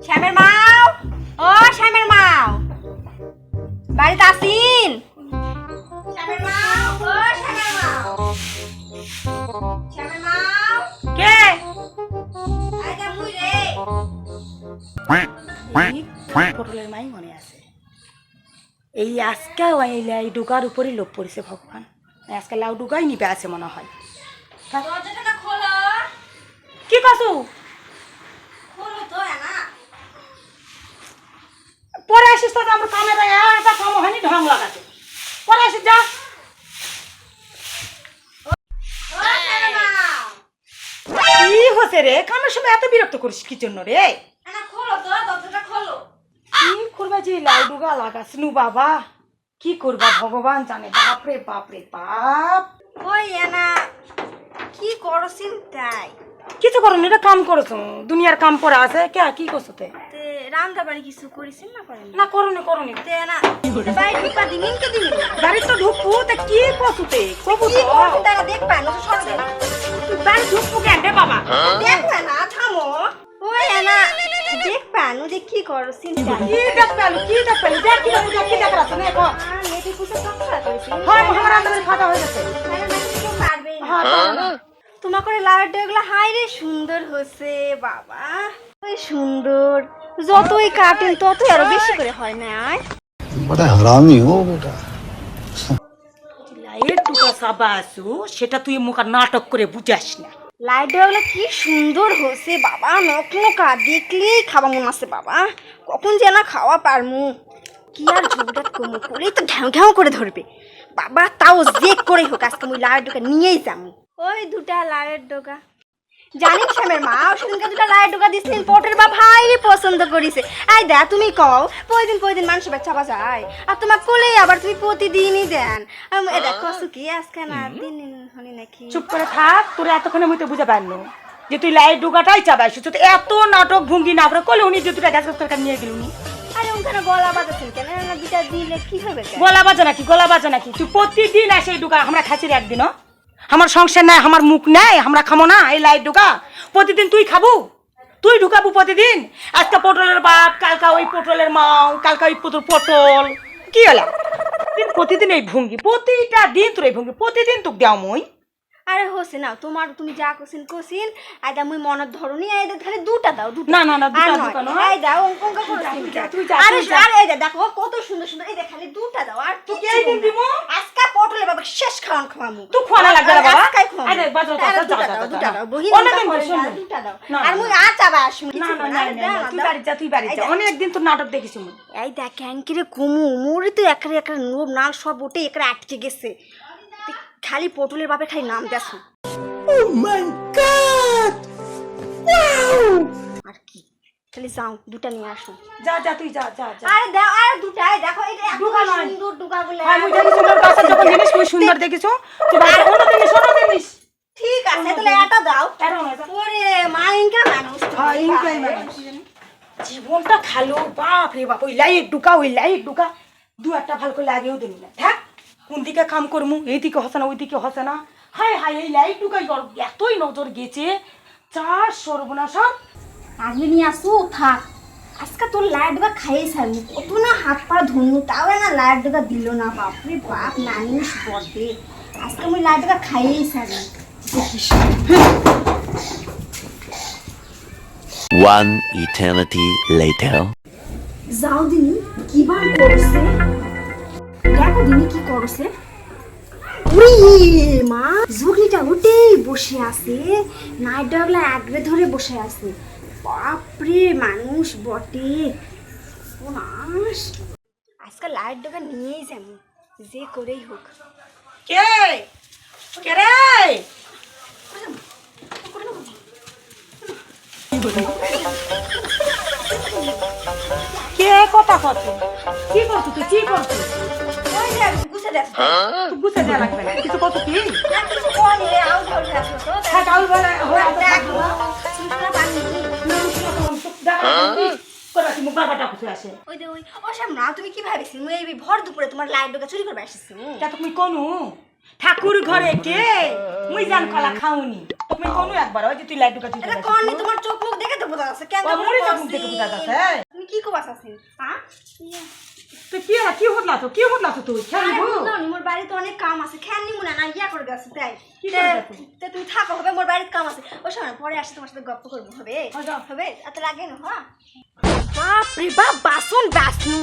শ্যামের মাও, ও শ্যামের মাও, বাড়িতে আসিন? শ্যামের মাও, ও শ্যামের মাও, শ্যামের মাও, কে? আইদা মুই রে। পটলের মাই মনে আছে। এই আজকে এই ডুগার উপরই লোভ পড়েছে ভগবান। আজকে লাউ ডুগাই নিবে আছে মনে হয়। দরজাটা খোলো। কি কসু? খোলো তো না। পরে আসিস তো আমার কানে একটা কাম হয়নি ঢং লাগাতে। পরে আসিস যা। ও শ্যামের মাও, কি হচ্ছে রে? কামের সময় এত বিরক্ত করিস কি জন্য রে? না খোলো তো, দরজাটা খোলো। কি করবা যে লাউ ডুগা লাগাস নু বাবা? কি করবা ভগবান জানে। বাপরে বাপরে বাপ। ওই না কি করছিন তাই? কিছু করো না, এটা কাম করছো। দুনিয়ার কাম পড়া আছে কে? কি করছো তে? তে রান্না বাড়ি কিছু করিছেন না করেন? না করনি তে না বাড়ি ঢুকা দিন কে দিন? গাড়ি তো ঢুকবো তে কি করছো তে? কবু কি তো করছেন তারা দেখবা না তো সরছে। তুই গাড়ি ঢুকবো কেন রে বাবা? দেখবা না থামো। ওই না দেখবা না যে কি করছিন তাই? কি দেখতে আলু? কি দেখতে আলু? দেখ কি দেখ রাখছো না এখন? মেয়েটি পুষে চক্করা করেছি। হয় আমার আন্দাজে ফাটা হয়ে গেছে। আরে না কিছু পারবে না। হ্যাঁ পারো না। তোমার করে লাউডটা এগুলো হাই রে সুন্দর হচ্ছে বাবা। ওই সুন্দর যতই কাটেন ততই আরো বেশি করে হয় না। बड़ा हरामी हो बेटा। লাইয়ের টুকা সাবাসু সেটা তুই মুখা নাটক করে বুঝাস না। লাইটগুলো কি সুন্দর হয়েছে বাবা, নকনকা দেখলেই খাওয়া মন আছে বাবা। কখন যে না খাওয়া পারমু, কি আর ঝুঁকটা কমু করলেই তো ঢ্যাও ঢ্যাও করে ধরবে বাবা। তাও যে করে হোক আজকে আমি লাউয়ের ডোকা নিয়েই যাবো। ওই দুটা লাউয়ের ডোকা জানি শ্যামের মা সেদিনকে দুটা লাউয়ের ডোকা দিচ্ছিলেন পটের বা ভাই পছন্দ করিছে। আই দা তুমি কও প্রতিদিন মানুষের বাচ্চা বাজা আয় আর তোমার কোলেই আবার তুমি প্রতিদিনই দেন। দেখো কি আজকে না দিন হনি নাকি? চুপ করে থাক, তোর এতক্ষণে মুই তো বুঝে পারলো যে তুই লাইয়ের ডুগাটাই চাবাইছ। তুই তো এত নাটক ভঙ্গি না করে কলে উনি যে দুটা গ্যাস তরকারি নিয়ে গেল উনি। আরে ওখানে গলা বাজাচ্ছেন কেন? না দুটা দিলে কি হবে? গলা বাজে নাকি? গলা বাজে নাকি? তুই প্রতিদিন আসে এই ডুগা আমরা খাচ্ছি একদিনও? আমার সংসার নাই, আমার মুখ নাই, আমরা খামো না এই লাইট ডুগা? প্রতিদিন তুই খাবো, তুই ঢুকাবো প্রতিদিন। আজকে পটলের বাপ, কালকা ওই পটলের মাও, কালকা ওই পটল। কি হলো? প্রতিদিন এই ভঙ্গি, প্রতিটা দিন তোর এই ভঙ্গি, প্রতিদিন তোকে দেও মই। আরে হোসে না তোমার, তুমি যা কোসিন আইদা মুই মনের ধরনি আইদা খালি দুটা দাও দুটা। না দুটা দোকানো এই দাও অঙ্ক করে তুই যা। আরে আরে এই দেখো কত সুন্দর সুন্দর, এই দেখ খালি দুটা দাও। আর তুই এই দিন দিমু আজকা পটলে বাবা শেষ খাওয়ান খাওয়ামু। তুই খোয়ানা লাগবে না বাবা। আজকাই খাওয়ামু। আরে বাজাও দুটা দাও বহিন অনেকদিন দুটা দাও। আর মুই আর চাবা আসুম না তুই বাড়ি যা, তুই বাড়ি যা। অনেকদিন তোর নাটক দেখিস মুই। এই দেখ ক্যানকিরে কুমু মোরে তো একরে একরে নোব নাল সব ওটে একরে আটকে গেছে। খালি পটলের বাপে খালি নাম দেখো। Oh my god! Wow! আর কি খালি যাও দুটা নিয়ে আসো। যা তুই যা। আরে দাও আর দুটাই দেখো, এই এত দুটা নয়। সুন্দর দুকাগুলো। হ্যাঁ মুই জানি সুন্দর কাছে যখন জিনিস মুই সুন্দর দেখিছো। তুই বাড়ি অন্য জিনিস। ঠিক আছে তাহলে এটা দাও। এরো না যা। ওরে মা ইনকা মানুষ তো। হ্যাঁ ইনকাই মানুষ। জীবনটা খালো বাপ রে বাপ। ওই লাইট ঢুকা দু একটা ভালো করে লাগেও দিন না। থাক কোন দিকে কাম করমু, এই দিকে হসে না ওই দিকে হসে না। হায় এই লাইট ঢুকাই এতই নজর গেছে চার সর্বনাশ। আজকে নিয়ে আসো থাক। আজকে তোর লাইট ডুকা খাইয়ে ছাড়বো। কত না হাত পা ধরনু তাও না লাইট ডুকা দিল না। বাপরে বাপ মানুষ বটে। আজকে আমি লাইট ডুকা খাইয়ে ছাড়বো। One eternity later. যাও দিনি কি বার করছে, দেখো দিনি কি করছে। উই মা ঝুগলিটা উঠেই বসে আছে, নাইট ডগলা আগড়ে ধরে বসে আছে। বাপরে মানুষ বটে। আজকে লাইট ডগা নিয়েই যাবো যে করেই হোক। কে রে? কে কথা কত? কি করছো তুই? কি করছো? ওই যে গুছে দেখো তুই গুছে দেয়া লাগবে না। কিছু কত কি? না কিছু কোনি রে আউট হয়ে আসলো তো। হ্যাঁ কাউল বলে দেখো চিন্তা পানি মুখ বাবাটা খুশি আসে। ওই যে ওই ও সামনা তুমি কি ভাবিস মুই এই ভর দুপুরে তোমার লাইট ডগা চুরি করবে আসিস? তা তুমি কোনু ঠাকুর ঘরে কে মুই জান কলা খাউনি। তুমি কোনু একবার ওই যে তুই লাইট ঢুকা তুই এটা কোনি তোমার চোখ মুখ দেখে তো বোঝা আছে কেন ও মুড়ি তো মুখ দেখে বোঝা যাচ্ছে। তুমি কি কবাস আছিস হ্যাঁ তুই কি হতলা তো তুই খেয়ে আরে নিবো? বুঝলাম নি, মোর বাড়িতে অনেক কাম আছে খেয়াল নিমু না ইয়া করে গেছে তাই কি করে গেছে? তে তুমি থাকো হবে মোর বাড়িতে কাম আছে ওই সময় পরে আসি তোমার সাথে গল্প করবো হবে যাও। হবে এত লাগে না হ্যাঁ বাপ রে বাপ বাসন বাসনু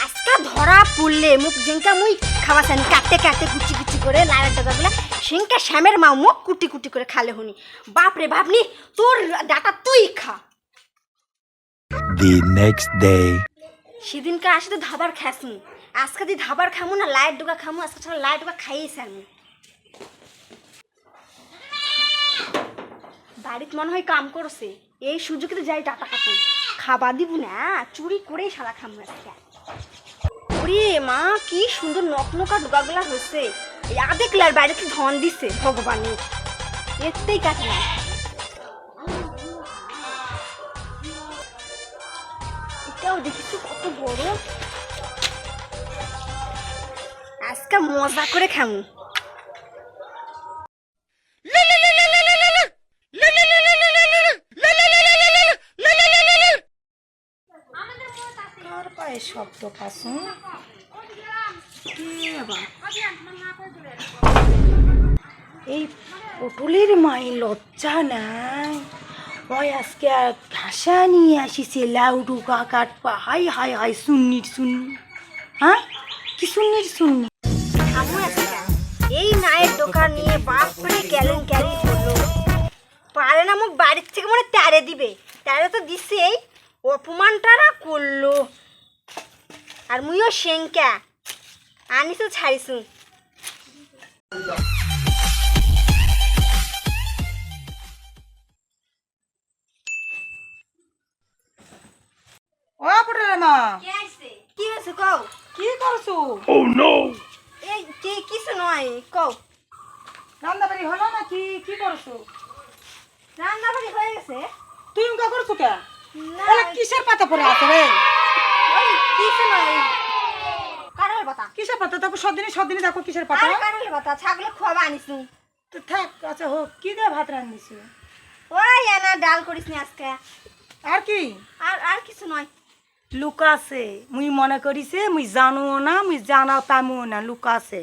আজকা ধরা পড়লে মুখ জিঙ্কা মুই খাওয়াছানি কাটতে কাটতে কুচি কুচি করে লাইয়ের দাদাগুলা সিংকা শ্যামের মা মুখ কুটি কুটি করে খালে হনি বাপ রে বাপনি তোর ডাটা তুই খা The next day. সেদিনকে আসে তো ধাবার খাসনি আজকে দি ধাবার খামু না লাইট ডোকা খামু আজকে সব লাইট ডোকা খাইয়েছি আমি বাড়িতে মনে হয় কাম করছে এই সুযোগে তো যাই টাটা খাতে খাবার দিব না চুরি করেই সারা খামু আজকে ওরে মা কি সুন্দর নকনকা ডোকাগুলা হয়েছে দেখলে আর বাড়িতে ধন দিছে ভগবানের এতেই কাটে না এটাও দেখিস কত বড় আজকে মজা করে খামু কার পায়ে শব্দ পাসু? এই পটলের মাই লজ্জা নাই ওই আজকে ঘাসা নিয়ে আসিছে লাউ ডুকা কাটপা হাই হাই হাই সুন্নির সুন্নি হ্যাঁ কি সুন্নির সুন্নি খামু আজকে এই নায়ের দোকান নিয়ে বাপরে ক্যালেন ক্যারি করলো পারে না মুখ বাড়ির থেকে মনে তেড়ে দিবে তেড়ে তো দিছেই অপমানটারা করলো আর মুইও সেঙ্কা আনিসু ছাড়িসু ও পটলের মা কি হয়েছে কও কি করছো? এই কি কিছু নয় কও রান্না বাড়ি হলো না কি কি করছো? রান্না বাড়ি হয়ে গেছে তুই উনকা করছো কে? না তাহলে কিসের পাতা পড়ে আছে রে? ওই কিছু নয় কারল পাতা কিসের পাতা? দেখো সদিনই দেখো কিসের পাতা? আর কারল পাতা ছাগলে খোয়াবা আনিসু তো থাক আচ্ছা হোক কি দিয়ে ভাত রান্ধিছো? ওই এনা ডাল করিস নি আজকে আর কি আর আর কিছু নয় লুকাছে মুই মনে করিছে মুই জানুও না মুই জানা পামুও না লুকাছে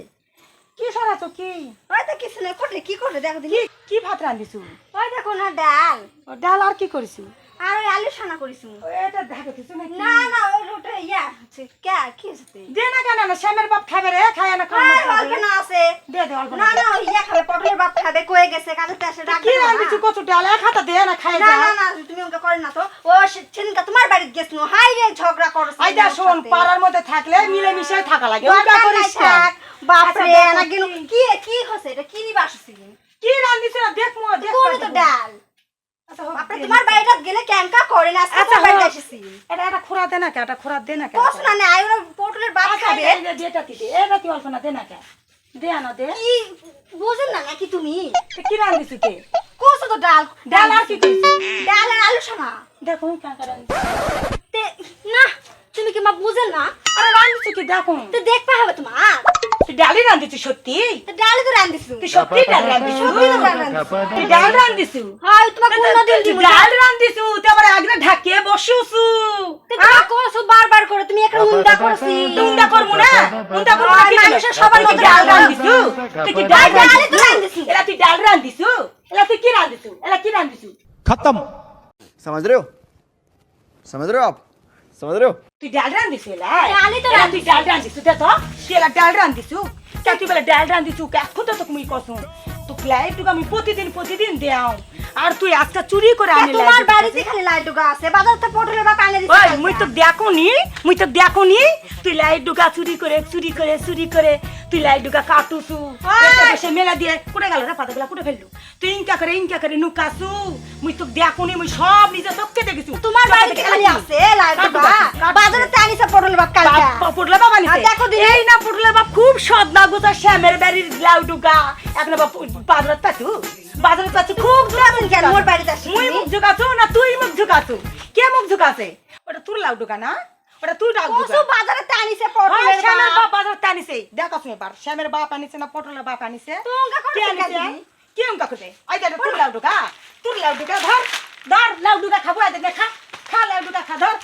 কি সরাছো কি ওই তো কিছু নয় করলে কি করলে দেখো কি দেখি কি ভাত রান্ধিছো? ওই দেখো না ডাল ও ডাল আর কি করিছো? আর ওই আলু সানা করিসু এটা দেখো কিছু নাকি? না না ওই ওটা ইয়া হচ্ছে কে কি হচ্ছে দে না কেন না শ্যামের বাপ খাবে রে খায় না খাওয়া অল্প না আছে দে দে অল্প না না ওই ইয়া খাবে পটলের বাপ খাবে কয়ে গেছে কাজে আসে কি রাখবে না রান্ধিছো কচু ডাল এক হাতে দে না খাই না যা না না তুমি ওকে করে না তো ও সেদিনকা তোমার বাড়িতে গেছিল হাই রে ঝগড়া করছে আই দা শোন পাড়ার মধ্যে থাকলে মিলে মিশে থাকা লাগে উল্টা করিস কেন? বাপ রে আচ্ছা, না দেখো গিনু কি কি হচ্ছে এটা কি নিবাস ছিল কি রান্ধিছো না দেখ মো দেখ কোন তো ডাল আচ্ছা হোক, বাপ রে দে। তোমার বাড়িটা গেলে ক্যাঙ্কা করে না আজকে আচ্ছা তোমার বাড়িতে হোক। এসেছি এটা খোরা দে না কে এটা খোরা দে না কে কস না না আইনো পটলের বাপ আচ্ছা, খাবে এই যে এটা কি দে এটা কি অল্প না দে না কে দে না দে কি বুঝেন না নাকি তুমি এ কি রান্ধিছো কে? কস তো ডাল ডাল আর কি করিছো? ডাল আর আলু সানা দেখো কাকা রান্ধিছো তে না তুমি কি মা বুঝেন না আরে রান্ধিছো কি দেখো তো দেখতে হবে তোমার তুই ডালই রান্ধিছো সত্যি? তো ডাল তো রান্ধিছো তুই সত্যি ডাল রান্ধিছো? সত্যি তো ডাল রান্ধিছো তুই ডাল রান্ধিছো? হয় তোমাকে কোনদিন তুই দিব ডাল রান্ধিছো তুই আবার আগে ঢাকিয়ে বসিওছু তুমি কসো বারবার করে তুমি একটা উন্ডা করছি উন্ডা করবো না উন্ডা করবো না কি মানুষের সবার তুই কি মতো ডাল রান্না। রান্ধিছো? তুই কি ডাল ডালই তো রান্ধিছো? রান্ধিছি। এলা তুই ডাল রান্ধিছো? এলা তুই কি রান্ধিছো? এলা কি রান্ধিছো? खत्म समझ रहे हो समझ रहे हो आप समझ रहे हो তুই ডাল রান্ধিছো এলা? ডালই তো এলা তুই ডাল রান্ধিছো দে তো তুই এলা ডাল রান্ধিছো কে তুই বলে ডাল রান্ধিছো কে এখন তো মুই কসু তো প্লাই টুকু আমি প্রতিদিন দেও আর তুই আজকে চুরি করে আনি তোমার বাড়িতে খালি লাইট ডুগা আছে বাজার থেকে পটলের বাপ আনে দিছি ওই মুই তো দেখনি তুই লাইট ডুগা চুরি করে তুই লাইট ডুগা কাটুছু সে মেলা দিয়ে কোটে গেল রে পাতাগুলা কোটে ফেললু তুই ইনকা করে নুকাছু মুই তো দেখনি মুই সব নিজে চোখে দেখেছি তোমার বাড়িতে খালি আছে লাইট ডুগা বাজারে থেকে আনিছে পটলের বাপ কালকে পুটলা বাবা নিছে আর দেখো দিদি। এই না পুটলা বাপ খুব সদ না গোটা শ্যামের বাড়ির লাউ ডুগা এখন বাপ বাজারত পাচ্ছু খুব তুমি কেন মোর বাড়িতে আসছিস মুই মুখ ঝুকাছো না তুই মুখ ঝুকাছো কে মুখ ঝুকাছে ওটা তোর লাউ ডুকা না ওটা তুই ডাক কসু বাজারে থেকে আনিছে ওই পটলের শ্যামের বাপ বাপ বাজার টানিছে দেখো তুমি এবার শ্যামের বাপ আনিছে না পটলের বাপ আনিছে তো অঙ্কা করছে কে আনিছে কাজী? কে অঙ্কা করছে আই দা তোর লাউ ডুকা ধর ধর লাউ ডুকা খাবো এদের খা খা লাউ ডুকা খা ধর